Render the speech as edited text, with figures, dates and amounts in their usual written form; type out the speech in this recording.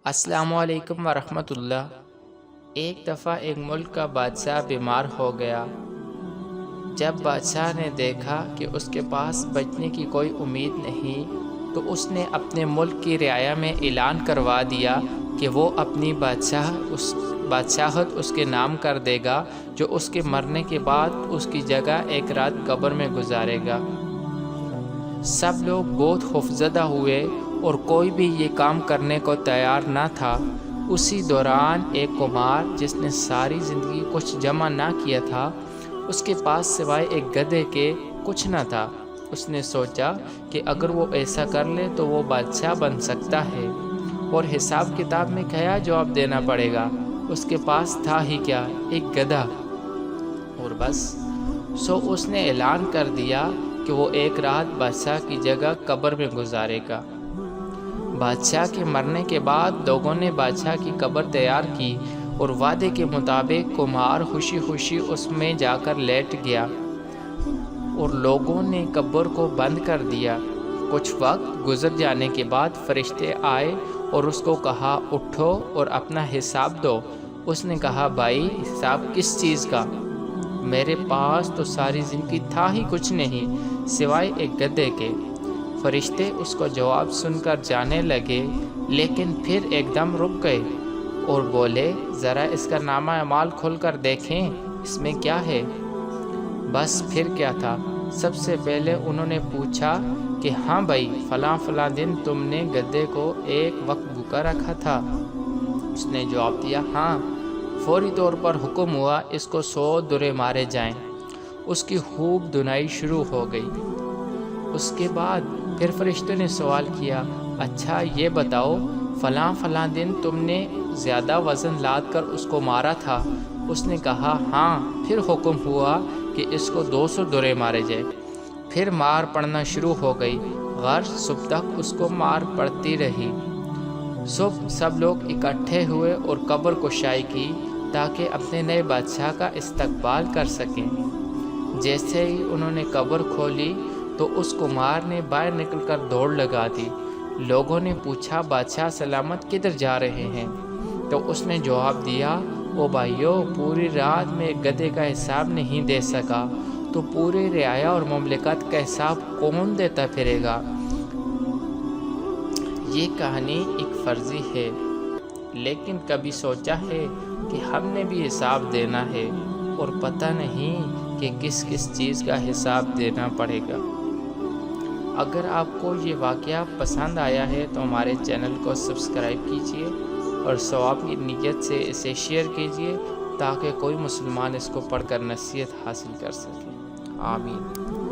السلام علیکم ورحمۃ اللہ۔ ایک دفعہ ایک ملک کا بادشاہ بیمار ہو گیا۔ جب بادشاہ نے دیکھا کہ اس کے پاس بچنے کی کوئی امید نہیں تو اس نے اپنے ملک کی رعایا میں اعلان کروا دیا کہ وہ اپنی بادشاہت اس کے نام کر دے گا، جو اس کے مرنے کے بعد اس کی جگہ ایک رات قبر میں گزارے گا۔ سب لوگ بہت خوفزدہ ہوئے اور کوئی بھی یہ کام کرنے کو تیار نہ تھا۔ اسی دوران ایک کمار جس نے ساری زندگی کچھ جمع نہ کیا تھا، اس کے پاس سوائے ایک گدھے کے کچھ نہ تھا۔ اس نے سوچا کہ اگر وہ ایسا کر لے تو وہ بادشاہ بن سکتا ہے، اور حساب کتاب میں کیا جواب دینا پڑے گا۔ اس کے پاس تھا ہی کیا، ایک گدھا، اور بس۔ اس نے اعلان کر دیا کہ وہ ایک رات بادشاہ کی جگہ قبر میں گزارے گا۔ بادشاہ کے مرنے کے بعد لوگوں نے بادشاہ کی قبر تیار کی اور وعدے کے مطابق کمار خوشی خوشی اس میں جا کر لیٹ گیا اور لوگوں نے قبر کو بند کر دیا۔ کچھ وقت گزر جانے کے بعد فرشتے آئے اور اس کو کہا، اٹھو اور اپنا حساب دو۔ اس نے کہا، بھائی حساب کس چیز کا؟ میرے پاس تو ساری زندگی تھا ہی کچھ نہیں سوائے ایک گدھے کے۔ فرشتے اس کو جواب سن کر جانے لگے، لیکن پھر ایک دم رک گئے اور بولے، ذرا اس کا نامہ اعمال کھول کر دیکھیں، اس میں کیا ہے؟ بس پھر کیا تھا؟ سب سے پہلے انہوں نے پوچھا کہ ہاں بھائی، فلاں دن تم نے گدھے کو ایک وقت بھوکا رکھا تھا؟ اس نے جواب دیا، ہاں۔ فوری طور پر حکم ہوا، اس کو 100 درے مارے جائیں۔ اس کی خوب دھنائی شروع ہو گئی۔ اس کے بعد پھر فرشتوں نے سوال کیا، اچھا یہ بتاؤ، فلاں دن تم نے زیادہ وزن لاد کر اس کو مارا تھا؟ اس نے کہا، ہاں۔ پھر حکم ہوا کہ اس کو 200 درے مارے جائے۔ پھر مار پڑنا شروع ہو گئی، غرض صبح تک اس کو مار پڑتی رہی۔ صبح سب لوگ اکٹھے ہوئے اور قبر کشائی کی تاکہ اپنے نئے بادشاہ کا استقبال کر سکیں۔ جیسے ہی انہوں نے قبر کھولی تو اس کمار نے باہر نکل کر دوڑ لگا دی۔ لوگوں نے پوچھا، بادشاہ سلامت کدھر جا رہے ہیں؟ تو اس نے جواب دیا، او بھائیو، پوری رات میں گدھے کا حساب نہیں دے سکا تو پورے رعایا اور مملکت کا حساب کون دیتا پھرے گا؟ یہ کہانی ایک فرضی ہے، لیکن کبھی سوچا ہے کہ ہم نے بھی حساب دینا ہے اور پتہ نہیں کہ کس چیز کا حساب دینا پڑے گا۔ اگر آپ کو یہ واقعہ پسند آیا ہے تو ہمارے چینل کو سبسکرائب کیجیے اور ثواب کی نیت سے اسے شیئر کیجیے تاکہ کوئی مسلمان اس کو پڑھ کر نصیحت حاصل کر سکے۔ آمین۔